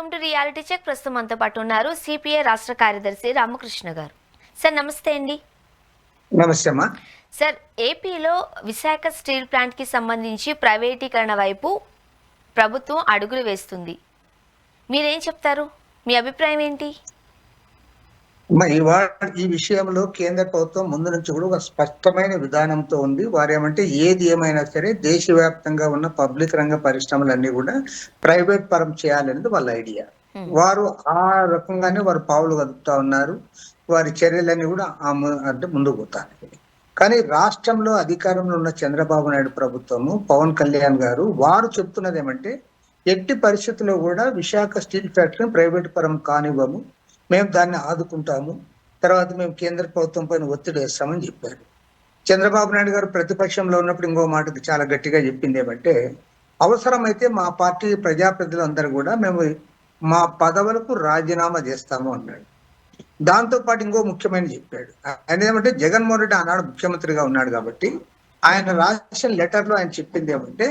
Welcome to reality check. ప్రస్తుతం మనతో పాటు ఉన్నారు సిపిఐ రాష్ట్ర కార్యదర్శి రామకృష్ణ గారు. సార్ నమస్తే అండి. నమస్తే అమ్మా. సార్, ఏపీలో విశాఖ స్టీల్ ప్లాంట్ కి సంబంధించి ప్రైవేటీకరణ వైపు ప్రభుత్వం అడుగులు వేస్తుంది. మీరేం చెప్తారు? మీ అభిప్రాయం ఏంటి? ఈ విషయంలో కేంద్ర ప్రభుత్వం ముందు నుంచి కూడా ఒక స్పష్టమైన విధానంతో ఉంది. వారేమంటే ఏది ఏమైనా సరే దేశవ్యాప్తంగా ఉన్న పబ్లిక్ రంగ పరిశ్రమలన్నీ కూడా ప్రైవేట్ పరం చేయాలనేది వాళ్ళ ఐడియా. వారు ఆ రకంగానే వారు పావులు కదుపుతా ఉన్నారు. వారి చర్యలన్నీ కూడా అంటే ముందుకు పోతారు. కానీ రాష్ట్రంలో అధికారంలో ఉన్న చంద్రబాబు నాయుడు ప్రభుత్వము, పవన్ కళ్యాణ్ గారు వారు చెప్తున్నది ఏమంటే ఎట్టి పరిస్థితుల్లో కూడా విశాఖ స్టీల్ ఫ్యాక్టరీని ప్రైవేట్ పరం కానివ్వము, మేము దాన్ని ఆదుకుంటాము, తర్వాత మేము కేంద్ర ప్రభుత్వం పైన ఒత్తిడి వేస్తామని చెప్పారు. చంద్రబాబు నాయుడు గారు ప్రతిపక్షంలో ఉన్నప్పుడు ఇంకో మాటకు చాలా గట్టిగా చెప్పింది ఏమంటే అవసరమైతే మా పార్టీ ప్రజాప్రతినిధులందరూ కూడా మేము మా పదవులకు రాజీనామా చేస్తాము అన్నాడు. దాంతో పాటు ఇంకో ముఖ్యమైన చెప్పాడు. ఆయన ఏమంటే జగన్మోహన్ రెడ్డి ఆనాడు ముఖ్యమంత్రిగా ఉన్నాడు కాబట్టి ఆయన రాసిన లెటర్లో ఆయన చెప్పింది ఏమంటే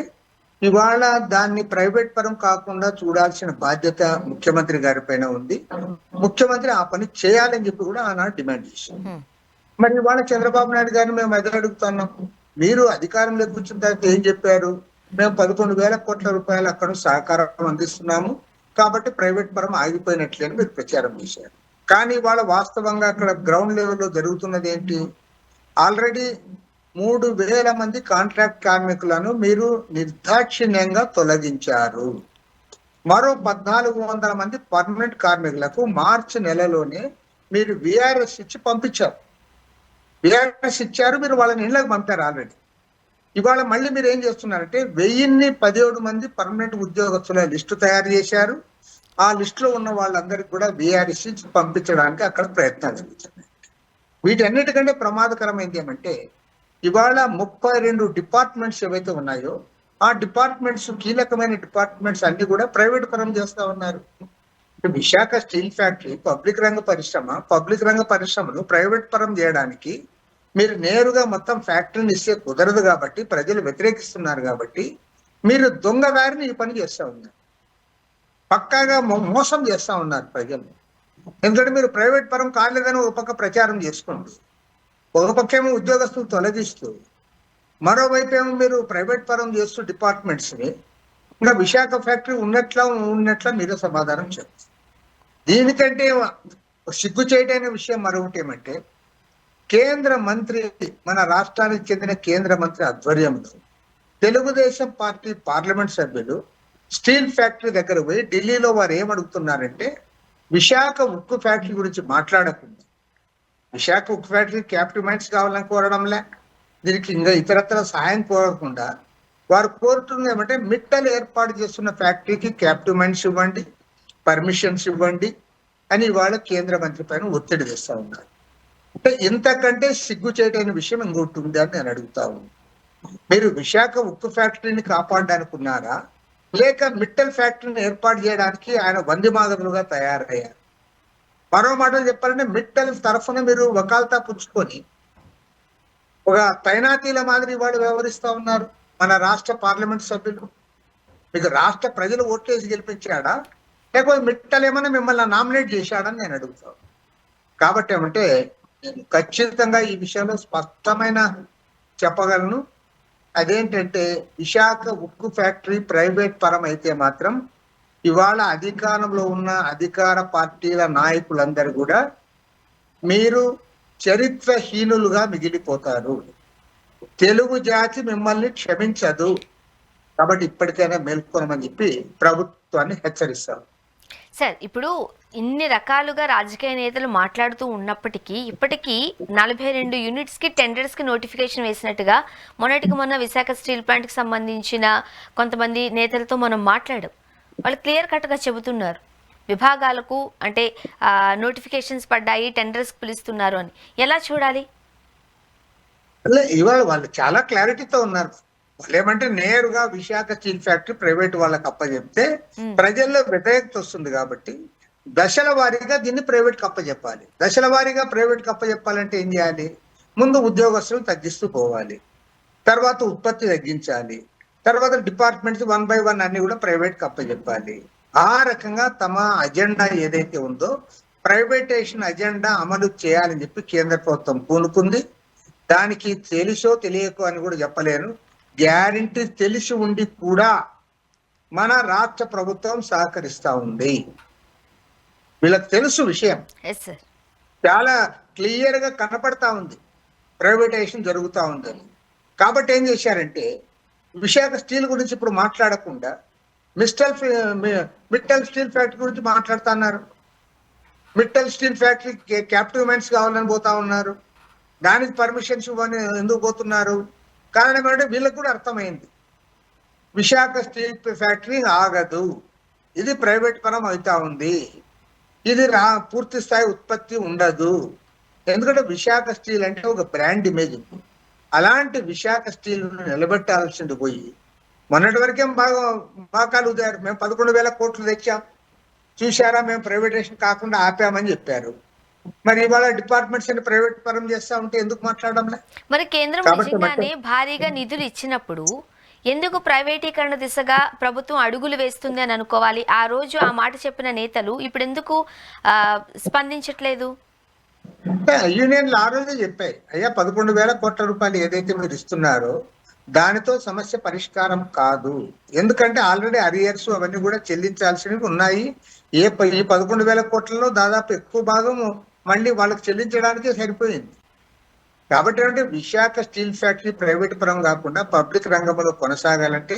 ఇవాళ దాన్ని ప్రైవేట్ పరం కాకుండా చూడాల్సిన బాధ్యత ముఖ్యమంత్రి గారి పైన ఉంది, ముఖ్యమంత్రి ఆ పని చేయాలని చెప్పి కూడా ఆనాడు డిమాండ్ చేశారు. మరి ఇవాళ చంద్రబాబు నాయుడు గారిని మేము ఎదురు అడుగుతున్నాం, మీరు అధికారంలో కూర్చున్న తర్వాత ఏం చెప్పారు? మేము 11,000 కోట్ల రూపాయలు అక్కడ సహకారం అందిస్తున్నాము కాబట్టి ప్రైవేట్ పరం ఆగిపోయినట్లే అని మీరు ప్రచారం చేశారు. కానీ ఇవాళ వాస్తవంగా అక్కడ గ్రౌండ్ లెవెల్లో జరుగుతున్నది ఏంటి? ఆల్రెడీ 3,000 మంది కాంట్రాక్ట్ కార్మికులను మీరు నిర్దాక్షిణ్యంగా తొలగించారు. మరో 1,400 మంది పర్మనెంట్ కార్మికులకు మార్చి నెలలోనే మీరు విఆర్ఎస్ ఇచ్చి పంపించారు. విఆర్ఎస్ ఇచ్చారు, మీరు వాళ్ళని ఇళ్ళకి పంపారు ఆల్రెడీ. ఇవాళ మళ్ళీ మీరు ఏం చేస్తున్నారంటే 1,017 మంది పర్మనెంట్ ఉద్యోగస్తుల లిస్టు తయారు చేశారు. ఆ లిస్టులో ఉన్న వాళ్ళందరికీ కూడా విఆర్ఎస్ ఇచ్చి పంపించడానికి అక్కడ ప్రయత్నాలు జరుగుతున్నాయి. వీటన్నిటికంటే ప్రమాదకరమైంది ఏమంటే ఇవాళ 32 డిపార్ట్మెంట్స్ ఏవైతే ఉన్నాయో ఆ డిపార్ట్మెంట్స్, కీలకమైన డిపార్ట్మెంట్స్ అన్ని కూడా ప్రైవేట్ పరం చేస్తా ఉన్నారు. విశాఖ స్టీల్ ఫ్యాక్టరీ పబ్లిక్ రంగ పరిశ్రమను ప్రైవేట్ పరం చేయడానికి మీరు నేరుగా మొత్తం ఫ్యాక్టరీని ఇస్తే కుదరదు కాబట్టి ప్రజలు వ్యతిరేకిస్తున్నారు కాబట్టి మీరు దొంగదారిని ఈ పని చేస్తా ఉన్నారు. పక్కాగా మోసం చేస్తా ఉన్నారు ప్రజలు. ఎందుకంటే మీరు ప్రైవేట్ పరం కాలేదని ఒక పక్క ప్రచారం చేసుకోండి, ఒక పక్కేమో ఉద్యోగస్తులు తొలగిస్తూ, మరోవైపు ఏమో మీరు ప్రైవేట్ పరం చేస్తూ డిపార్ట్మెంట్స్ని, ఇంకా విశాఖ ఫ్యాక్టరీ ఉన్నట్ల మీరు సమాధానం చెప్తారు. దీనికంటే సిగ్గు చేయటైన విషయం మరొకటి ఏమంటే కేంద్ర మంత్రి, మన రాష్ట్రానికి చెందిన కేంద్ర మంత్రి ఆధ్వర్యంలో తెలుగుదేశం పార్టీ పార్లమెంట్ సభ్యులు స్టీల్ ఫ్యాక్టరీ దగ్గర పోయి ఢిల్లీలో వారు ఏమడుగుతున్నారంటే విశాఖ ఉక్కు ఫ్యాక్టరీ గురించి మాట్లాడకుండా, విశాఖ ఉక్కు ఫ్యాక్టరీ క్యాపిటల్ మైన్స్ కావాలని కోరడంలే, దీనికి ఇంకా ఇతరత్ర సహాయం కోరకుండా వారు కోరుతుంది ఏమంటే మిట్టలు ఏర్పాటు చేస్తున్న ఫ్యాక్టరీకి క్యాపిటల్ మైన్స్ ఇవ్వండి, పర్మిషన్స్ ఇవ్వండి అని ఇవాళ కేంద్ర మంత్రి పైన ఒత్తిడి తెస్తా ఉన్నారు. అంటే ఇంతకంటే సిగ్గు చేయటైన విషయం ఇంకోటి ఉంది అని నేను అడుగుతా ఉన్నాను. మీరు విశాఖ ఉక్కు ఫ్యాక్టరీని కాపాడడానికి ఉన్నారా, లేక మిట్టల్ ఫ్యాక్టరీని ఏర్పాటు చేయడానికి ఆయన వందిమాగదులుగా తయారయ్యారు? మరో మాటలు చెప్పాలంటే మిట్టల్ తరఫున మీరు వకాల్తా పుచ్చుకొని ఒక తైనాతీల మాదిరి వాడు వ్యవహరిస్తా ఉన్నారు మన రాష్ట్ర పార్లమెంట్ సభ్యులు. మీకు రాష్ట్ర ప్రజలు ఓట్లేసి గెలిపించాడా, లేకపోతే మిట్టల్ ఏమన్నా మిమ్మల్ని నామినేట్ చేశాడని నేను అడుగుతాను. కాబట్టి ఏమంటే నేను ఖచ్చితంగా ఈ విషయంలో స్పష్టమైన చెప్పగలను. అదేంటంటే విశాఖ ఉక్కు ఫ్యాక్టరీ ప్రైవేట్ పరం అయితే మాత్రం ఇవాళ అధికారంలో ఉన్న అధికార పార్టీల నాయకులందరూ కూడా మీరు చరిత్రహీనులుగా మిగిలిపోతారు. తెలుగు జాతి మిమ్మల్ని క్షమించదు. కాబట్టి ఇప్పటికైనా మేల్కొనమని చెప్పి ప్రభుత్వాన్ని హెచ్చరిస్తారు. సార్, ఇప్పుడు ఇన్ని రకాలుగా రాజకీయ నేతలు మాట్లాడుతూ ఉన్నప్పటికీ ఇప్పటికీ 42 యూనిట్స్కి టెండర్స్కి నోటిఫికేషన్ వేసినట్టుగా మొన్న విశాఖ స్టీల్ ప్లాంట్కి సంబంధించిన కొంతమంది నేతలతో మనం మాట్లాడాం. వాళ్ళు క్లియర్ కట్గా చెబుతున్నారు విభాగాలకు అంటే నోటిఫికేషన్స్ పడ్డాయి, టెండర్స్కి పిలుస్తున్నారు అని. ఎలా చూడాలి? ఇవాళ వాళ్ళు చాలా క్లారిటీతో ఉన్నారు. వాళ్ళు ఏమంటే నేరుగా విశాఖ స్టీల్ ఫ్యాక్టరీ ప్రైవేట్ వాళ్ళకి అప్పచెప్తే ప్రజల్లో వ్యతిరేకత వస్తుంది కాబట్టి దశల వారీగా దీన్ని ప్రైవేట్ అప్పచెప్పాలి. దశల వారీగా ప్రైవేట్ అప్పచెప్పాలంటే ఏం చేయాలి? ముందు ఉద్యోగస్తులు తగ్గిస్తూ పోవాలి, తర్వాత ఉత్పత్తి తగ్గించాలి, తర్వాత డిపార్ట్మెంట్స్ 1 by 1 అన్ని కూడా ప్రైవేట్ అప్పచెప్పాలి. ఆ రకంగా తమ అజెండా ఏదైతే ఉందో ప్రైవేటైజేషన్ అజెండా అమలు చేయాలని చెప్పి కేంద్ర ప్రభుత్వం పూనుకుంది. దానికి తెలుసో తెలియకో అని కూడా చెప్పలేను, గ్యారంటీ తెలిసి ఉండి కూడా మన రాష్ట్ర ప్రభుత్వం సహకరిస్తా ఉంది. వీళ్ళకి తెలుసు విషయం, ఎస్ సార్. చాలా క్లియర్ గా కనపడతా ఉంది ప్రైవేటైజేషన్ జరుగుతూ ఉందని. కాబట్టి ఏం చేశారంటే విశాఖ స్టీల్ గురించి ఇప్పుడు మాట్లాడకుండా మిట్టల్ స్టీల్ ఫ్యాక్టరీ గురించి మాట్లాడుతున్నారు. Mittal steel factory capital mines కావాలని పోతా ఉన్నారు. దానికి పర్మిషన్స్ ఇవ్వని ఎందుకు పోతున్నారు? కారణం ఏంటంటే వీళ్ళకి కూడా అర్థమైంది, విశాఖ స్టీల్ ఫ్యాక్టరీ ఆగదు, ఇది ప్రైవేట్ పరం అవుతా ఉంది, ఇది పూర్తి స్థాయి ఉత్పత్తి ఉండదు. ఎందుకంటే విశాఖ స్టీల్ అంటే ఒక బ్రాండ్ ఇమేజ్. అలాంటి విశాఖ స్టీల్ నిలబెట్టాల్సింది పోయి మొన్నటి వరకేం బాగా ఊదారు. మేము 11,000 కోట్లు తెచ్చాం, చూశారా మేము ప్రైవేటైజేషన్ కాకుండా ఆపామని చెప్పారు. మరి ఇవాళ డిపార్ట్మెంట్స్ అని ప్రైవేట్ పరం చేస్తా ఉంటే ఎందుకు మాట్లాడడంలే? మరి కేంద్రం నిజంగానే భారీగా నిధులు ఇచ్చినప్పుడు ఎందుకు ప్రైవేటీకరణ దిశగా ప్రభుత్వం అడుగులు వేస్తుంది అని అనుకోవాలి? ఆ రోజు ఆ మాట చెప్పిన నేతలు ఇప్పుడు ఎందుకు స్పందించట్లేదు? యూనియన్లు ఆ రోజే చెప్పాయి, అయ్యా 11,000 కోట్ల రూపాయలు ఏదైతే మీరు ఇస్తున్నారో దానితో సమస్య పరిష్కారం కాదు. ఎందుకంటే ఆల్రెడీ అరియర్స్ అవన్నీ కూడా చెల్లించాల్సినవి ఉన్నాయి. ఈ 11,000 కోట్లలో దాదాపు ఎక్కువ భాగం మళ్ళీ వాళ్ళకి చెల్లించడానికే సరిపోయింది. కాబట్టి అంటే విశాఖ స్టీల్ ఫ్యాక్టరీ ప్రైవేట్ పరం కాకుండా పబ్లిక్ రంగంలో కొనసాగాలంటే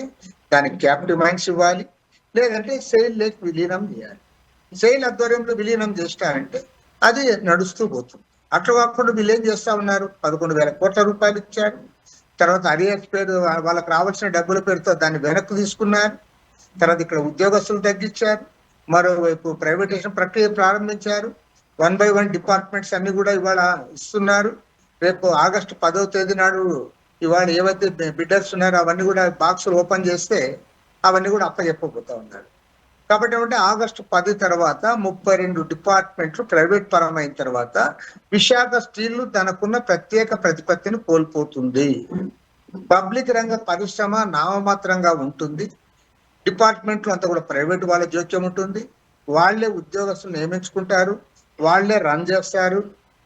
దానికి క్యాపిటల్ మైన్స్ ఇవ్వాలి, లేదంటే సెయిల్ లేక్ విలీనం చేయాలి. సెయిల్ ఆధ్వర్యంలో విలీనం చేస్తారంటే అది నడుస్తూ పోతుంది. అట్లా కాకుండా వీళ్ళు ఏం చేస్తా ఉన్నారు, 11,000 కోట్ల రూపాయలు ఇచ్చారు, తర్వాత అరియర్స్ పేరు వాళ్ళకి రావాల్సిన డబ్బుల పేరుతో దాన్ని వెనక్కు తీసుకున్నారు, తర్వాత ఇక్కడ ఉద్యోగస్తులు తగ్గించారు, మరోవైపు ప్రైవేటైజేషన్ ప్రక్రియ ప్రారంభించారు. 1 by 1 డిపార్ట్మెంట్స్ అన్ని కూడా ఇవాళ ఇస్తున్నారు. రేపు ఆగస్టు 10వ తేదీ నాడు ఇవాళ ఏవైతే బిడ్డర్స్ ఉన్నారో అవన్నీ కూడా బాక్సులు ఓపెన్ చేస్తే అవన్నీ కూడా అప్పచెప్పబోతా ఉన్నారు. కాబట్టి ఏమంటే ఆగస్టు 10 తర్వాత 32 డిపార్ట్మెంట్లు ప్రైవేట్ పరమైన తర్వాత విశాఖ స్టీల్ తనకున్న ప్రత్యేక ప్రతిపత్తిని కోల్పోతుంది. పబ్లిక్ రంగ పరిశ్రమ నామమాత్రంగా ఉంటుంది. డిపార్ట్మెంట్లు అంతా కూడా ప్రైవేట్ వాళ్ళ జోక్యం ఉంటుంది. వాళ్లే ఉద్యోగస్తులు నియమించుకుంటారు, వాళ్లే రన్ చేస్తారు.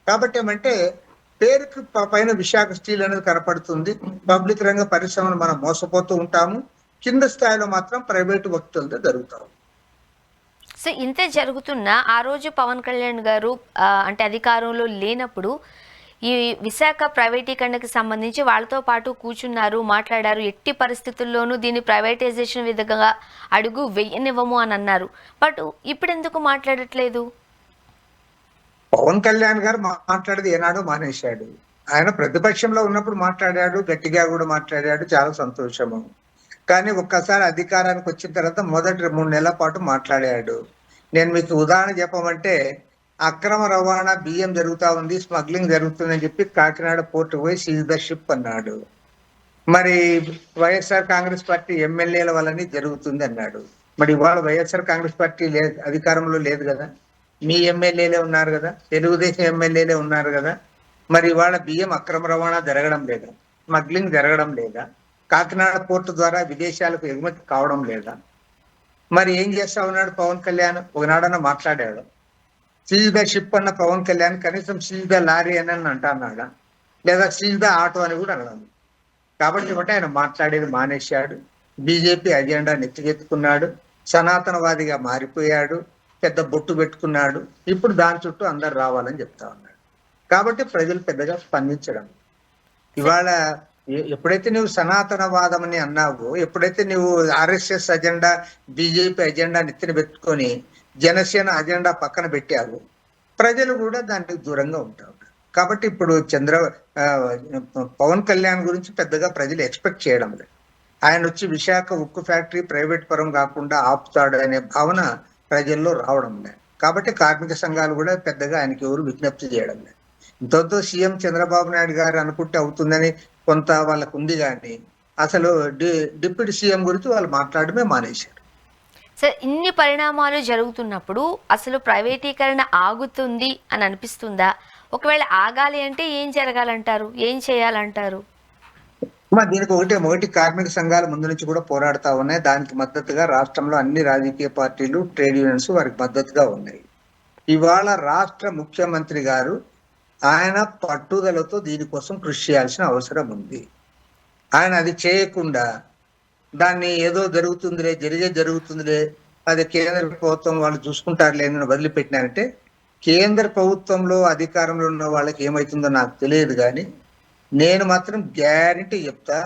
కాబట్టి ఏమంటే పేరుకి పైన విశాఖ స్టీల్ అనేది కనపడుతుంది. పబ్లిక్ రంగ పరిశ్రమను మనం మోసపోతూ ఉంటాము, కింద స్థాయిలో మాత్రం ప్రైవేటు వ్యక్తులతో జరుగుతాం. సో ఇంతే జరుగుతున్నా ఆ రోజు పవన్ కళ్యాణ్ గారు అంటే అధికారంలో లేనప్పుడు ఈ విశాఖ ప్రైవేటీకరణకు సంబంధించి వాళ్ళతో పాటు కూర్చున్నారు, మాట్లాడారు. ఎట్టి పరిస్థితుల్లోనూ దీన్ని ప్రైవేటైజేషన్ విధంగా అడుగు వెయ్యనివ్వము అని అన్నారు. బట్ ఇప్పుడు ఎందుకు మాట్లాడట్లేదు? పవన్ కళ్యాణ్ గారు మాట్లాడేది ఏనాడో మానేశాడు. ఆయన ప్రతిపక్షంలో ఉన్నప్పుడు మాట్లాడాడు, గట్టిగా కూడా మాట్లాడాడు, చాలా సంతోషము. కానీ ఒక్కసారి అధికారానికి వచ్చిన తర్వాత మొదటి 3 నెలల పాటు మాట్లాడాడు. నేను మీకు ఉదాహరణ చెప్పమంటే, అక్రమ రవాణా బియ్యం జరుగుతూ ఉంది, స్మగ్లింగ్ జరుగుతుందని చెప్పి కాకినాడ పోర్టు పోయి సీజ్ ద షిప్ అన్నాడు. మరి వైఎస్ఆర్ కాంగ్రెస్ పార్టీ ఎమ్మెల్యేల వల్లనే జరుగుతుంది అన్నాడు. మరి ఇవాళ వైఎస్ఆర్ కాంగ్రెస్ పార్టీ అధికారంలో లేదు కదా, మీ ఎమ్మెల్యేలే ఉన్నారు కదా, తెలుగుదేశం ఎమ్మెల్యేలే ఉన్నారు కదా. మరి ఇవాళ బియ్యం అక్రమ రవాణా జరగడం లేదా, స్మగ్లింగ్ జరగడం లేదా, కాకినాడ పోర్టు ద్వారా విదేశాలకు ఎగుమతి కావడం లేదా? మరి ఏం చేస్తా ఉన్నాడు పవన్ కళ్యాణ్? ఒకనాడన్నా మాట్లాడాడు. సీజ్ ద షిప్ అన్న పవన్ కళ్యాణ్ కనీసం సీజ్ ద లారీ అని అంటున్నాడా, లేదా సీజ్ ద ఆటో అని కూడా అనడం. కాబట్టి ఒకటి ఆయన మాట్లాడేది మానేశాడు. బీజేపీ అజెండా నెత్తికెత్తుకున్నాడు, సనాతనవాదిగా మారిపోయాడు, పెద్ద బొట్టు పెట్టుకున్నాడు. ఇప్పుడు దాని చుట్టూ అందరు రావాలని చెప్తా ఉన్నాడు. కాబట్టి ప్రజలు పెద్దగా స్పందించడం. ఇవాళ ఎప్పుడైతే నువ్వు సనాతనవాదం అని అన్నావో, ఎప్పుడైతే నువ్వు ఆర్ఎస్ఎస్ అజెండా, బీజేపీ అజెండా నెత్తిన పెట్టుకొని జనసేన అజెండా పక్కన పెట్టావు, ప్రజలు కూడా దానికి దూరంగా ఉంటారు. కాబట్టి ఇప్పుడు పవన్ కళ్యాణ్ గురించి పెద్దగా ప్రజలు ఎక్స్పెక్ట్ చేయడం లేదు. ఆయన వచ్చి విశాఖ ఉక్కు ఫ్యాక్టరీ ప్రైవేట్ పరం కాకుండా ఆపుతాడు అనే భావన ప్రజల్లో రావడం లేదు. కాబట్టి కార్మిక సంఘాలు కూడా పెద్దగా ఆయనకి ఎవరు విజ్ఞప్తి చేయడం లేదు. ఇంతతో సీఎం చంద్రబాబు నాయుడు గారు అనుకుంటే అవుతుందని కొంత వాళ్ళకు ఉంది, కానీ అసలు డిప్యూటీ సీఎం గురించి వాళ్ళు మాట్లాడమే మానేశారు. సార్, ఇన్ని పరిణామాలు జరుగుతున్నప్పుడు అసలు ప్రైవేటీకరణ ఆగుతుంది అని అనిపిస్తుందా? ఒకవేళ ఆగాలి అంటే ఏం జరగాలంటారు, ఏం చేయాలంటారు? దీనికి ఒకటి కార్మిక సంఘాలు ముందు నుంచి కూడా పోరాడుతా ఉన్నాయి. దానికి మద్దతుగా రాష్ట్రంలో అన్ని రాజకీయ పార్టీలు, ట్రేడ్ యూనియన్స్ వారికి మద్దతుగా ఉన్నాయి. ఇవాళ రాష్ట్ర ముఖ్యమంత్రి గారు ఆయన పట్టుదలతో దీనికోసం కృషి చేయాల్సిన అవసరం ఉంది. ఆయన అది చేయకుండా దాన్ని ఏదో జరుగుతుందిలే అది కేంద్ర ప్రభుత్వం వాళ్ళు చూసుకుంటారులే అని వదిలిపెట్టినారంటే, కేంద్ర ప్రభుత్వంలో అధికారంలో ఉన్న వాళ్ళకి ఏమవుతుందో నాకు తెలియదు, కానీ నేను మాత్రం గ్యారంటీ చెప్తా,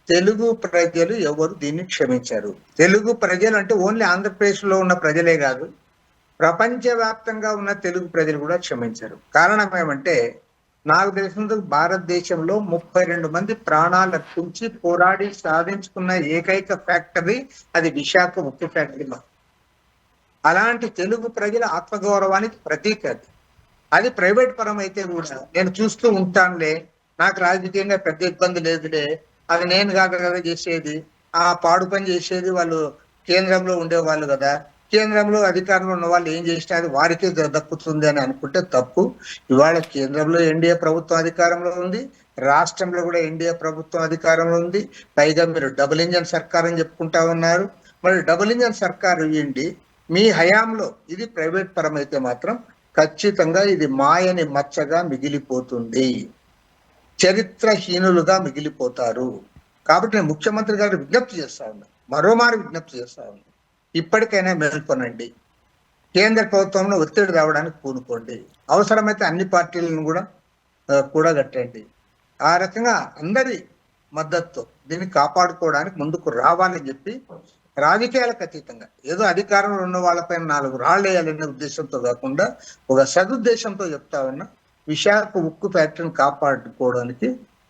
తెలుగు ప్రజలు ఎవరు దీన్ని క్షమించారు. తెలుగు ప్రజలు అంటే ఓన్లీ ఆంధ్రప్రదేశ్ లో ఉన్న ప్రజలే కాదు, ప్రపంచవ్యాప్తంగా ఉన్న తెలుగు ప్రజలు కూడా క్షమించారు. కారణం ఏమంటే, నాకు తెలిసినందుకు భారతదేశంలో 32 మంది ప్రాణాలు అర్పించి పోరాడి సాధించుకున్న ఏకైక ఫ్యాక్టరీ అది విశాఖ ఉక్కు ఫ్యాక్టరీ. అలాంటి తెలుగు ప్రజల ఆత్మగౌరవానికి ప్రతీక అది. అది ప్రైవేట్ పరం అయితే కూడా నేను చూస్తూ ఉంటానులే, నాకు రాజకీయంగా పెద్ద ఇబ్బంది లేదులే, అది నేను కాదు కదా చేసేది, ఆ పాడు పని చేసేది వాళ్ళు కేంద్రంలో ఉండేవాళ్ళు కదా, కేంద్రంలో అధికారంలో ఉన్న వాళ్ళు ఏం చేసినా అది వారికే దక్కుతుంది అని అనుకుంటే తప్పు. ఇవాళ కేంద్రంలో ఎన్డీఏ ప్రభుత్వం అధికారంలో ఉంది, రాష్ట్రంలో కూడా ఎన్డీఏ ప్రభుత్వం అధికారంలో ఉంది. పైగా మీరు డబుల్ ఇంజన్ సర్కార్ అని చెప్పుకుంటా ఉన్నారు. మరి డబుల్ ఇంజన్ సర్కార్ ఇవ్వండి, మీ హయాంలో ఇది ప్రైవేట్ పరం అయితే మాత్రం ఖచ్చితంగా ఇది మాయని మచ్చగా మిగిలిపోతుంది, చరిత్రహీనులుగా మిగిలిపోతారు. కాబట్టి నేను ముఖ్యమంత్రి గారు విజ్ఞప్తి చేస్తా ఉన్నా, మరోమారు విజ్ఞప్తి చేస్తా ఉన్నా, ఇప్పటికైనా మేల్కొనండి, కేంద్ర ప్రభుత్వంలో ఒత్తిడి రావడానికి పూనుకోండి, అవసరమైతే అన్ని పార్టీలను కూడా కూడగట్టండి. ఆ రకంగా అందరి మద్దతుతో దీన్ని కాపాడుకోవడానికి ముందుకు రావాలని చెప్పి, రాజకీయాలకు అతీతంగా ఏదో అధికారంలో ఉన్న వాళ్ళపైన 4 రాళ్ళు వేయాలనే ఉద్దేశంతో కాకుండా ఒక సదుద్దేశంతో చెప్తా ఉన్నా, విశాఖ ఉక్కు ఫ్యాక్టరీని కాపాడుకోవడానికి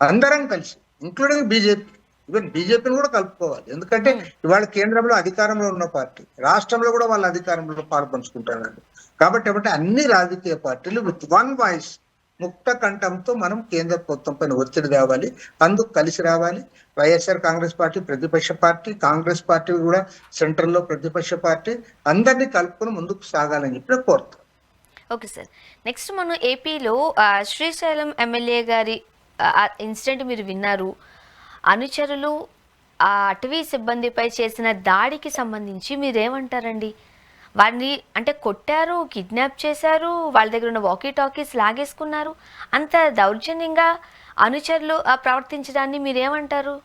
అందరం కలిసి, ఇంక్లూడింగ్ బీజేపీ, ఈవెన్ బీజేపీని కూడా కలుపుకోవాలి. ఎందుకంటే ఇవాళ కేంద్రంలో అధికారంలో ఉన్న పార్టీ, రాష్ట్రంలో కూడా వాళ్ళ అధికారంలో పాల్పంచుకుంటున్నారు. కాబట్టి అన్ని రాజకీయ పార్టీలు విత్ వన్ వాయిస్, ముక్త కంఠంతో మనం కేంద్ర ప్రభుత్వం పైన ఒత్తిడి తేవాలి, అందుకు కలిసి రావాలి. వైఎస్ఆర్ కాంగ్రెస్ పార్టీ ప్రతిపక్ష పార్టీ, కాంగ్రెస్ పార్టీ కూడా సెంట్రల్లో ప్రతిపక్ష పార్టీ, అందరినీ కలుపుకొని ముందుకు సాగాలని చెప్పి కోరుతాం. ఓకే సార్, నెక్స్ట్ మనం ఏపీలో శ్రీశైలం ఎమ్మెల్యే గారి ఇన్సిడెంట్ మీరు విన్నారు. అనుచరులు ఆ అటవీ సిబ్బందిపై చేసిన దాడికి సంబంధించి మీరేమంటారండి? వారిని అంటే కొట్టారు, కిడ్నాప్ చేశారు, వాళ్ళ దగ్గర ఉన్న వాకీ టాకీస్ లాగేసుకున్నారు, అంత దౌర్జన్యంగా అనుచరులు ప్రవర్తించడాన్ని మీరేమంటారు?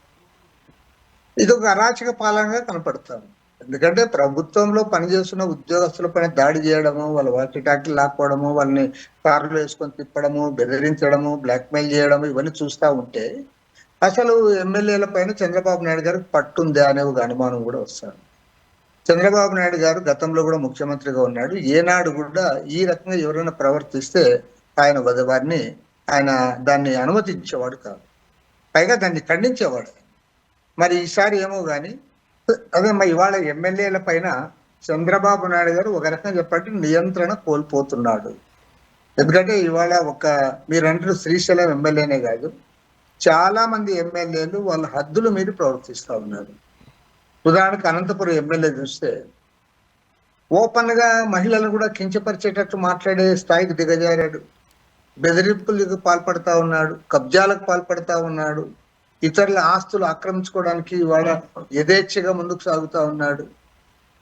ఇది ఒక అరాచక పాలనగా కనపడతాం. ఎందుకంటే ప్రభుత్వంలో పనిచేస్తున్న ఉద్యోగస్తుల పైన దాడి చేయడము, వాళ్ళ వాకీ టాకీలు లాక్కోవడము, వాళ్ళని కార్లు వేసుకొని తిప్పడము, బెదిరించడము, బ్లాక్మెయిల్ చేయడము, ఇవన్నీ చూస్తూ ఉంటే అసలు ఎమ్మెల్యేల పైన చంద్రబాబు నాయుడు గారికి పట్టుందా అనే ఒక అనుమానం కూడా వస్తుంది. చంద్రబాబు నాయుడు గారు గతంలో కూడా ముఖ్యమంత్రిగా ఉన్నాడు, ఏనాడు కూడా ఈ రకంగా ఎవరైనా ప్రవర్తిస్తే వారిని ఆయన దాన్ని అనుమతించేవాడు కాదు, పైగా దాన్ని ఖండించేవాడు. మరి ఈసారి ఏమో కానీ అదే మరి ఇవాళ ఎమ్మెల్యేల పైన చంద్రబాబు నాయుడు గారు ఒక రకంగా చెప్పండి నియంత్రణ కోల్పోతున్నాడు. ఎందుకంటే ఇవాళ మీరంటారు శ్రీశైలం ఎమ్మెల్యేనే కాదు, చాలా మంది ఎమ్మెల్యేలు వాళ్ళ హద్దుల మీద ప్రవర్తిస్తూ ఉన్నారు. ఉదాహరణకు అనంతపురం ఎమ్మెల్యే చూస్తే ఓపెన్ గా మహిళలను కూడా కించపరిచేటట్టు మాట్లాడే స్థాయికి దిగజారాడు, బెదిరింపులకు పాల్పడతా ఉన్నాడు, కబ్జాలకు పాల్పడతా ఉన్నాడు, ఇతరుల ఆస్తులు ఆక్రమించుకోవడానికి ఇవాళ యథేచ్ఛగా ముందుకు సాగుతా ఉన్నాడు.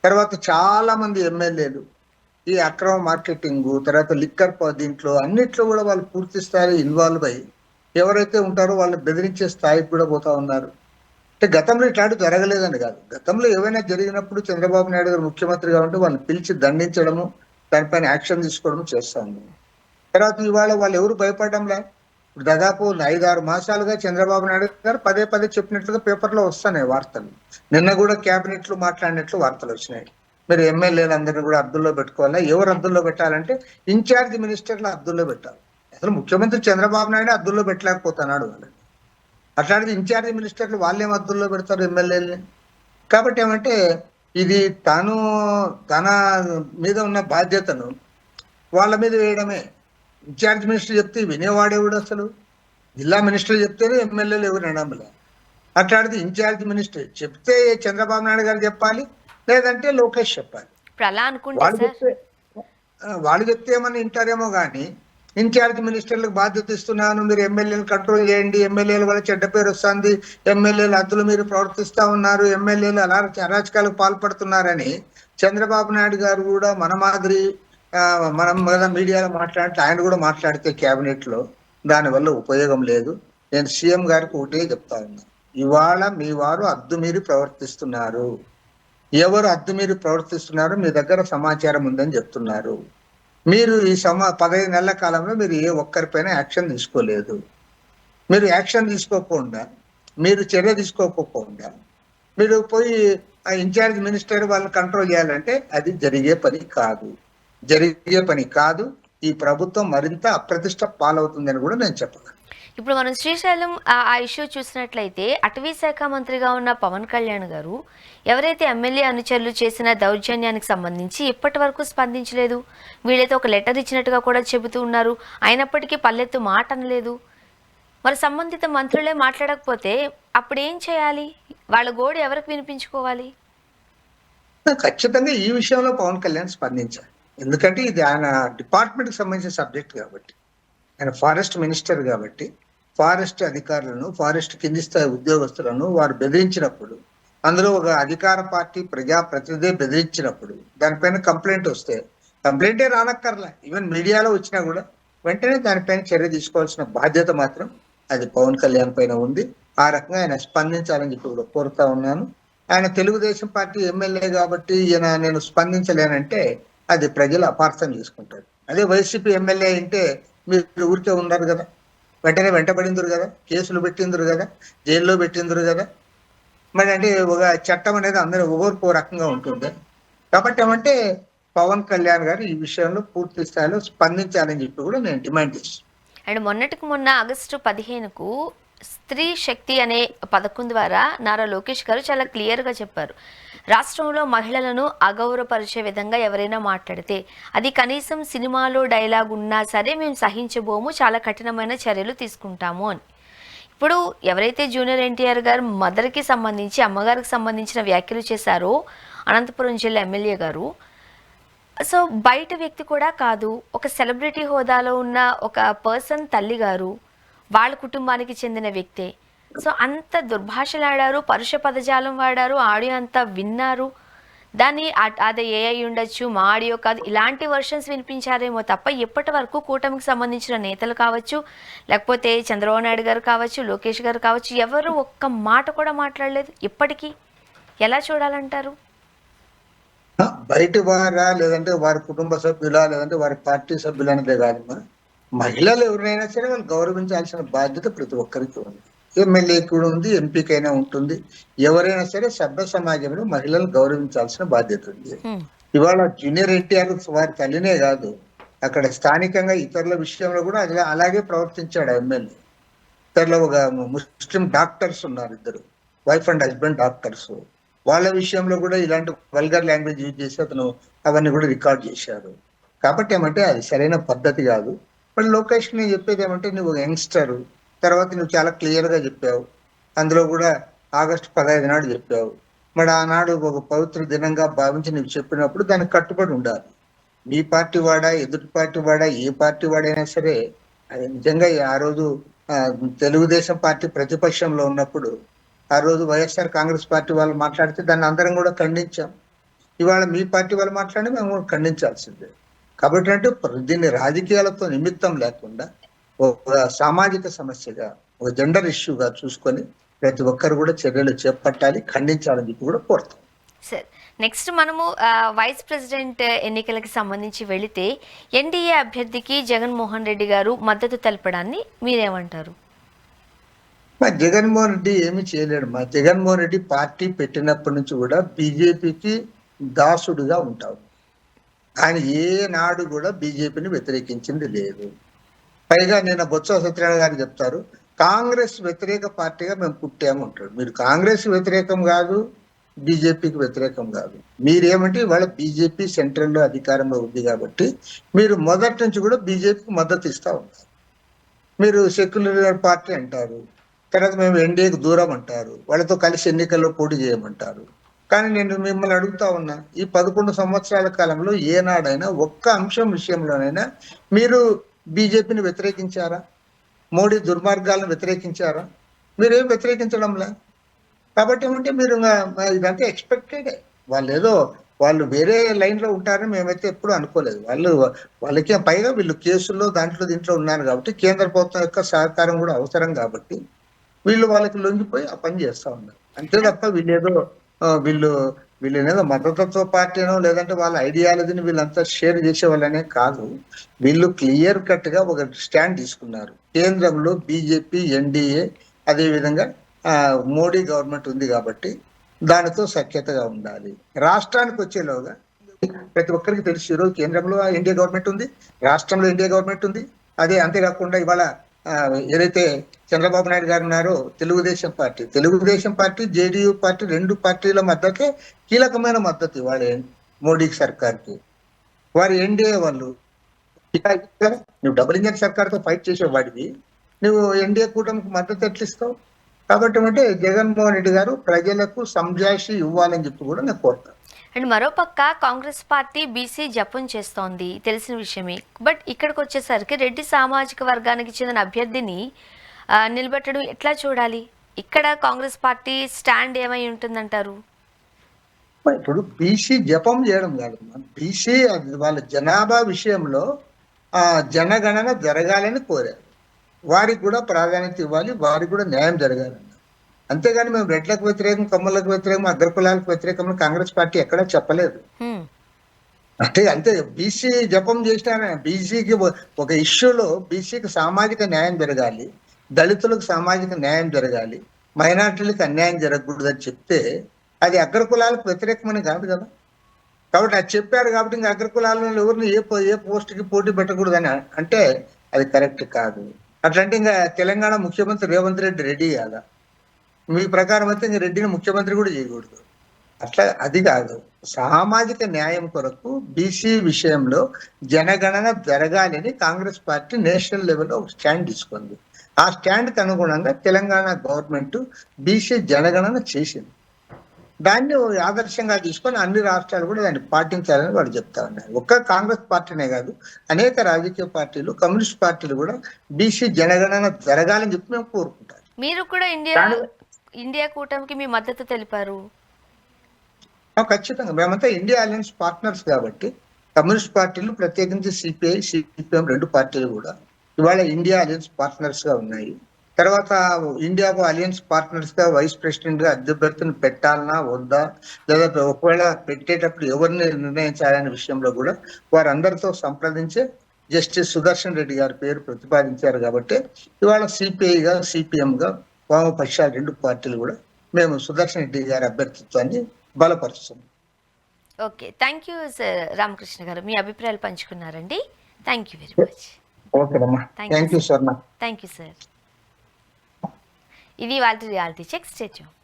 తర్వాత చాలా మంది ఎమ్మెల్యేలు ఈ అక్రమ మార్కెటింగ్, తర్వాత లిక్కర్ దీంట్లో అన్నిట్లో కూడా వాళ్ళు పూర్తి స్థాయి ఇన్వాల్వ్ అయ్యి ఎవరైతే ఉంటారో వాళ్ళని బెదిరించే స్థాయికి కూడా పోతా ఉన్నారు. అంటే గతంలో ఇట్లాంటివి జరగలేదని కాదు, గతంలో ఏవైనా జరిగినప్పుడు చంద్రబాబు నాయుడు గారు ముఖ్యమంత్రిగా ఉంటే వాళ్ళని పిలిచి దండించడము, దానిపైన యాక్షన్ తీసుకోవడం చేస్తాము. తర్వాత ఇవాళ వాళ్ళు ఎవరు భయపడడంలా. దాదాపు 5-6 మాసాలుగా చంద్రబాబు నాయుడు గారు పదే చెప్పినట్లుగా పేపర్లో వస్తున్నాయి వార్తలు. నిన్న కూడా క్యాబినెట్లు మాట్లాడినట్లు వార్తలు వచ్చినాయి. మీరు ఎమ్మెల్యేలు అందరినీ కూడా అద్దుల్లో పెట్టుకోవాలా. ఎవరు అద్దుల్లో పెట్టాలంటే ఇన్ఛార్జ్ మినిస్టర్లు అద్దుల్లో పెట్టాలి. అసలు ముఖ్యమంత్రి చంద్రబాబు నాయుడు అద్దుల్లో పెట్టలేకపోతున్నాడు వాళ్ళని, అట్లాంటిది ఇన్ఛార్జ్ మినిస్టర్లు వాళ్ళేం అద్దుల్లో పెడతారు ఎమ్మెల్యేలని. కాబట్టి ఏమంటే ఇది తన మీద ఉన్న బాధ్యతను వాళ్ళ మీద వేయడమే. ఇన్ఛార్జ్ మినిస్టర్ చెప్తే వినేవాడేవాడు, అసలు జిల్లా మినిస్టర్ చెప్తేనే ఎమ్మెల్యేలు ఎవరు వినడంలే. అట్లాంటిది ఇన్ఛార్జ్ మినిస్టర్ చెప్తే చంద్రబాబు నాయుడు గారు చెప్పాలి, లేదంటే లోకేష్ చెప్పాలి. వాళ్ళు చెప్తే ఏమన్నా వింటారేమో కానీ ఇన్ఛార్జ్ మినిస్టర్లకు బాధ్యత ఇస్తున్నాను, మీరు ఎమ్మెల్యేలు కంట్రోల్ చేయండి, ఎమ్మెల్యేల వల్ల చెడ్డ పేరు వస్తుంది, ఎమ్మెల్యేలు అద్దులు మీరు ప్రవర్తిస్తా ఉన్నారు, ఎమ్మెల్యేలు అరాచకాలకు పాల్పడుతున్నారని చంద్రబాబు నాయుడు గారు కూడా మన మాదిరి మనం కదా మీడియాలో మాట్లాడితే ఆయన కూడా మాట్లాడితే క్యాబినెట్ లో దానివల్ల ఉపయోగం లేదు. నేను సీఎం గారికి ఒకటే చెప్తా ఉన్నా, ఇవాళ మీ వారు అద్దు మీరు ప్రవర్తిస్తున్నారు, ఎవరు అద్దు మీరు ప్రవర్తిస్తున్నారు మీ దగ్గర సమాచారం ఉందని చెప్తున్నారు. మీరు ఈ 15 నెలల కాలంలో మీరు ఏ ఒక్కరిపైన యాక్షన్ తీసుకోలేదు. మీరు యాక్షన్ తీసుకోకుండా, మీరు చర్య తీసుకోకపోకుండా మీరు పోయి ఆ ఇన్ఛార్జ్ మినిస్టర్ వాళ్ళని కంట్రోల్ చేయాలంటే అది జరిగే పని కాదు. ఈ ప్రభుత్వం మరింత అప్రతిష్ట పాలవుతుందని కూడా నేను చెప్పగలను. ఇప్పుడు మనం శ్రీశైలం ఆ ఇష్యూ చూసినట్లయితే అటవీ శాఖ మంత్రిగా ఉన్న పవన్ కళ్యాణ్ గారు ఎవరైతే ఎమ్మెల్యే అనుచరులు చేసిన దౌర్జన్యానికి సంబంధించి ఇప్పటి వరకు స్పందించలేదు. వీళ్ళైతే ఒక లెటర్ ఇచ్చినట్టుగా కూడా చెబుతూ ఉన్నారు, అయినప్పటికీ పల్లెత్తు మాట అనలేదు. మరి సంబంధిత మంత్రులే మాట్లాడకపోతే అప్పుడు ఏం చేయాలి? వాళ్ళ గోడు ఎవరికి వినిపించుకోవాలి? ఖచ్చితంగా ఈ విషయంలో పవన్ కళ్యాణ్ స్పందించాలి. ఎందుకంటే ఇది ఆయన డిపార్ట్మెంట్ కి సంబంధించిన సబ్జెక్ట్ కాబట్టి, ఆయన ఫారెస్ట్ మినిస్టర్ కాబట్టి ఫారెస్ట్ అధికారులను, ఫారెస్ట్ కింది స్థాయి ఉద్యోగస్తులను వారు బెదిరించినప్పుడు, అందులో ఒక అధికార పార్టీ ప్రజాప్రతినిధి బెదిరించినప్పుడు దానిపైన కంప్లైంట్ వస్తే, కంప్లైంటే రానక్కర్లా, ఈవెన్ మీడియాలో వచ్చినా కూడా వెంటనే దానిపైన చర్య తీసుకోవాల్సిన బాధ్యత మాత్రం అది పవన్ కళ్యాణ్ పైన ఉంది. ఆ రకంగా ఆయన స్పందించాలని చెప్పి కూడా కోరుతా ఉన్నాను. ఆయన తెలుగుదేశం పార్టీ ఎమ్మెల్యే కాబట్టి ఈయన నేను స్పందించలేనంటే అది ప్రజలు అపార్థం చేసుకుంటారు. అదే వైసీపీ ఎమ్మెల్యే అంటే మీరు ఊరికే ఉన్నారు కదా, వెంటనే వెంటబడిందరు కదా, కేసులు పెట్టిందరు కదా, జైల్లో పెట్టిందరు కదా. మరి అంటే ఒక చట్టం అనేది అందరూ ఒక్కొక్క రకంగా ఉంటుంది కాబట్టి ఏమంటే పవన్ కళ్యాణ్ గారు ఈ విషయంలో పూర్తి స్థాయిలో స్పందించాలని చెప్పి కూడా నేను డిమాండ్ చేస్తాను. అండ్ మొన్న ఆగస్టు 15కు స్త్రీ శక్తి అనే పథకం ద్వారా నారా లోకేష్ గారు చాలా క్లియర్గా చెప్పారు, రాష్ట్రంలో మహిళలను అగౌరవపరిచే విధంగా ఎవరైనా మాట్లాడితే అది కనీసం సినిమాలో డైలాగ్ ఉన్నా సరే మేము సహించబోము, చాలా కఠినమైన చర్యలు తీసుకుంటాము అని. ఇప్పుడు ఎవరైతే జూనియర్ ఎన్టీఆర్ గారు మదర్కి సంబంధించి, అమ్మగారికి సంబంధించిన వ్యాఖ్యలు చేశారో అనంతపురం జిల్లా ఎమ్మెల్యే గారు, సో బయట వ్యక్తి కూడా కాదు, ఒక సెలబ్రిటీ హోదాలో ఉన్న ఒక పర్సన్ తల్లి గారు, వాళ్ళ కుటుంబానికి చెందిన వ్యక్తే. సో అంత దుర్భాషలాడారు, పరుష పదజాలం వాడారు, ఆడియో అంతా విన్నారు. దాన్ని అది ఏ అయి ఉండొచ్చు, మా ఆడియో కాదు, ఇలాంటి వర్షన్స్ వినిపించారేమో తప్ప ఇప్పటి వరకు కూటమికి సంబంధించిన నేతలు కావచ్చు, లేకపోతే చంద్రబాబు నాయుడు గారు కావచ్చు, లోకేష్ గారు కావచ్చు, ఎవరు ఒక్క మాట కూడా మాట్లాడలేదు. ఇప్పటికీ ఎలా చూడాలంటారు? బయటి వారా, లేదంటే వారి కుటుంబ సభ్యులా, లేదంటే వారి పార్టీ సభ్యులు అనేదే కాదమ్మా, మహిళలు ఎవరినైనా సరే వాళ్ళు గౌరవించాల్సిన బాధ్యత ప్రతి ఒక్కరికి ఉంది. ఎమ్మెల్యేకి కూడా ఉంది, ఎంపీకైనా ఉంటుంది. ఎవరైనా సరే సభ్య సమాజంలో మహిళలు గౌరవించాల్సిన బాధ్యత ఉంది. ఇవాళ జూనియర్ ఎన్టీఆర్ వారి తల్లినే కాదు, అక్కడ స్థానికంగా ఇతరుల విషయంలో కూడా అలాగే ప్రవర్తించాడు ఎమ్మెల్యే. ఇతరుల ఒక ముస్లిం డాక్టర్స్ ఉన్నారు, ఇద్దరు వైఫ్ అండ్ హస్బెండ్ డాక్టర్స్, వాళ్ళ విషయంలో కూడా ఇలాంటి వల్గర్ లాంగ్వేజ్ యూజ్ చేసి అతను అవన్నీ కూడా రికార్డ్ చేశారు. కాబట్టి ఏమంటే అది సరైన పద్ధతి కాదు. మళ్ళీ లోకేష్ నేను చెప్పేది ఏమంటే, నువ్వు యంగ్స్టర్, తర్వాత నువ్వు చాలా క్లియర్గా చెప్పావు, అందులో కూడా ఆగస్టు 15 నాడు చెప్పావు. మరి ఆనాడు ఒక పవిత్ర దినంగా భావించి నువ్వు చెప్పినప్పుడు దానికి కట్టుబడి ఉండాలి. మీ పార్టీ వాడా, ఎదుటి పార్టీ వాడా, ఏ పార్టీ వాడైనా సరే అది నిజంగా ఆ రోజు తెలుగుదేశం పార్టీ ప్రతిపక్షంలో ఉన్నప్పుడు ఆ రోజు వైఎస్ఆర్ కాంగ్రెస్ పార్టీ వాళ్ళు మాట్లాడితే దాన్ని అందరం కూడా ఖండించాం. ఇవాళ మీ పార్టీ వాళ్ళు మాట్లాడి మేము కూడా ఖండించాల్సిందే. కాబట్టి అంటే దీన్ని రాజకీయాలతో నిమిత్తం లేకుండా ఒక సామాజిక సమస్యగా, ఒక జెండర్ ఇష్యూగా చూసుకొని ప్రతి ఒక్కరు కూడా చర్యలు చేపట్టాలి, ఖండించాలని చెప్పి కూడా కోరుతాం. సార్, నెక్స్ట్ మనము వైస్ ప్రెసిడెంట్ ఎన్నికలకి సంబంధించి వెళితే ఎన్డీఏ అభ్యర్థికి జగన్మోహన్ రెడ్డి గారు మద్దతు తెలపడాన్ని మీరేమంటారు? జగన్మోహన్ రెడ్డి ఏమి చేయలేడు. జగన్మోహన్ రెడ్డి పార్టీ పెట్టినప్పటి నుంచి కూడా బీజేపీకి దాసుడుగా ఉంటాడు. ఆయన ఏనాడు కూడా బీజేపీని వ్యతిరేకించింది లేదు. పైగా నేను బొత్స సత్యనారాయణ గారు చెప్తారు, కాంగ్రెస్ వ్యతిరేక పార్టీగా మేము పుట్టాము అంటాడు. మీరు కాంగ్రెస్ వ్యతిరేకం కాదు, బీజేపీకి వ్యతిరేకం కాదు. మీరేమంటే ఇవాళ బీజేపీ సెంట్రల్లో అధికారంలో ఉంది కాబట్టి మీరు మొదటి నుంచి కూడా బీజేపీకి మద్దతు ఇస్తా ఉంటారు. మీరు సెక్యులర్ పార్టీ అంటారు, తర్వాత మేము ఎన్డీఏకి దూరం అంటారు, వాళ్ళతో కలిసి ఎన్నికల్లో పోటీ చేయమంటారు. కానీ నేను మిమ్మల్ని అడుగుతా ఉన్నా, ఈ 11 సంవత్సరాల కాలంలో ఏనాడైనా ఒక్క అంశం విషయంలోనైనా మీరు బీజేపీని వ్యతిరేకించారా? మోడీ దుర్మార్గాలను వ్యతిరేకించారా? మీరేం వ్యతిరేకించడంలే. కాబట్టి ఏమంటే మీరు ఇదంతా ఎక్స్పెక్టెడే. వాళ్ళు వేరే లైన్ లో ఉంటారని మేమైతే ఎప్పుడు అనుకోలేదు. వాళ్ళకి పైగా వీళ్ళు కేసుల్లో దీంట్లో ఉన్నారు కాబట్టి కేంద్ర ప్రభుత్వం యొక్క సహకారం కూడా అవసరం కాబట్టి వాళ్ళకి లొంగిపోయి ఆ పని చేస్తా ఉన్నారు. అంతే తప్ప వీళ్ళేదో మద్దతుత్వ పార్టీనో లేదంటే వాళ్ళ ఐడియాలజీని వీళ్ళంతా షేర్ చేసే వాళ్ళనే కాదు. వీళ్ళు క్లియర్ కట్ గా ఒక స్టాండ్ తీసుకున్నారు. కేంద్రంలో బీజేపీ, ఎన్డీఏ, అదే విధంగా మోడీ గవర్నమెంట్ ఉంది కాబట్టి దానితో సఖ్యతగా ఉండాలి. రాష్ట్రానికి వచ్చేలోగా ప్రతి ఒక్కరికి తెలుసు, ఈరోజు కేంద్రంలో ఎన్డీఏ గవర్నమెంట్ ఉంది, రాష్ట్రంలో ఎన్డీఏ గవర్నమెంట్ ఉంది. అంతేకాకుండా ఇవాళ ఏదైతే చంద్రబాబు నాయుడు గారు ఉన్నారో తెలుగుదేశం పార్టీ, జేడీయూ పార్టీ, రెండు పార్టీల మద్దతే కీలకమైన మద్దతు ఇవాళ మోడీ సర్కార్కి. వారి ఎన్డీఏ వాళ్ళు నువ్వు డబుల్ ఇంజన్ సర్కార్తో ఫైట్ చేసేవాడివి, నువ్వు ఎన్డీఏ కూటమికి మద్దతు ఎట్లిస్తావు? కాబట్టి అంటే జగన్మోహన్ రెడ్డి గారు ప్రజలకు సంజాయిషి ఇవ్వాలని చెప్పి కూడా నేను కోరుతాను. అండ్ మరోపక్క కాంగ్రెస్ పార్టీ బీసీ జపం చేస్తోంది, తెలిసిన విషయమే. బట్ ఇక్కడికి వచ్చేసరికి రెడ్డి సామాజిక వర్గానికి చెందిన అభ్యర్థిని నిలబెట్టడం ఎట్లా చూడాలి? ఇక్కడ కాంగ్రెస్ పార్టీ స్టాండ్ ఏమై ఉంటుందంటారు? ఇప్పుడు బీసీ జపం చేయడం కాదు, బీసీ వాళ్ళ జనాభా విషయంలో జనగణన జరగాలని కోరారు. వారికి కూడా ప్రాధాన్యత ఇవ్వాలి, వారికి కూడా న్యాయం జరగాలన్నారు. అంతేగాని మేము రెడ్లకు వ్యతిరేకం, కమ్మలకు వ్యతిరేకం, అగ్రకులాలకు వ్యతిరేకం కాంగ్రెస్ పార్టీ ఎక్కడా చెప్పలేదు. అంతే బీసీ జపం చేసిన బీసీకి ఒక ఇష్యూలో బీసీకి సామాజిక న్యాయం జరగాలి, దళితులకు సామాజిక న్యాయం జరగాలి, మైనార్టీలకు అన్యాయం జరగకూడదని చెప్తే అది అగ్రకులాలకు వ్యతిరేకమని కాదు కదా. కాబట్టి అది చెప్పారు కాబట్టి ఇంకా అగ్రకులాలను ఎవరిని ఏ పోస్ట్కి పోటీ పెట్టకూడదని అంటే అది కరెక్ట్ కాదు. అట్లంటే ఇంకా తెలంగాణ ముఖ్యమంత్రి రేవంత్ రెడ్డి రెడ్డి కాదా? మీ ప్రకారం అయితే ఇంకా రెడ్డిని ముఖ్యమంత్రి కూడా చేయకూడదు. అట్లా అది కాదు. సామాజిక న్యాయం కొరకు బీసీ విషయంలో జనగణన జరగాలని కాంగ్రెస్ పార్టీ నేషనల్ లెవెల్లో ఒక స్టాండ్ తీసుకుంది. ఆ స్టాండ్కి అనుగుణంగా తెలంగాణ గవర్నమెంట్ బీసీ జనగణన చేసింది. దాన్ని ఆదర్శంగా తీసుకొని అన్ని రాష్ట్రాలు కూడా దాన్ని పాటించాలని వాడు చెప్తా ఉన్నారు. ఒక్క కాంగ్రెస్ పార్టీనే కాదు, అనేక రాజకీయ పార్టీలు, కమ్యూనిస్ట్ పార్టీలు కూడా బీసీ జనగణన జరగాలని చెప్పి మేము కోరుకుంటాం. మీరు కూడా ఇండియా కూటమికి మీ మద్దతు తెలిపారు. ఖచ్చితంగా మేమంతా ఇండియా అలయన్స్ పార్ట్నర్స్ కాబట్టి కమ్యూనిస్ట్ పార్టీలు, ప్రత్యేకించి సిపిఐ, సిపిఎం రెండు పార్టీలు కూడా ఇవాళ ఇండియా అలయన్స్ పార్ట్నర్స్ గా ఉన్నాయి. తర్వాత ఇండియాకు అలయన్స్ పార్ట్నర్స్ గా వైస్ ప్రెసిడెంట్ గా అభ్యర్థిని పెట్టాలన్నా వద్దా, లేదా ఒకవేళ పెట్టేటప్పుడు ఎవరిని నిర్ణయించాలనే విషయంలో కూడా వారందరితో సంప్రదించే జస్టిస్ సుదర్శన్ రెడ్డి గారి పేరు ప్రతిపాదించారు. కాబట్టి ఇవాళ సిపిఐగా, సిపిఎంగా వామపక్షాలు రెండు పార్టీలు కూడా మేము సుదర్శన్ రెడ్డి గారి అభ్యర్థిత్వాన్ని బలపరుస్తున్నాం. Okay, thank you sir Ramakrishna garu, మీ అభిప్రాయాలు పంచుకున్నారండి. Thank you very much. ఓకేనమ్మా, thank you sir. Thank you sir. ఇది వాళ్ళ రియాలిటీ చెక్. Stay tuned.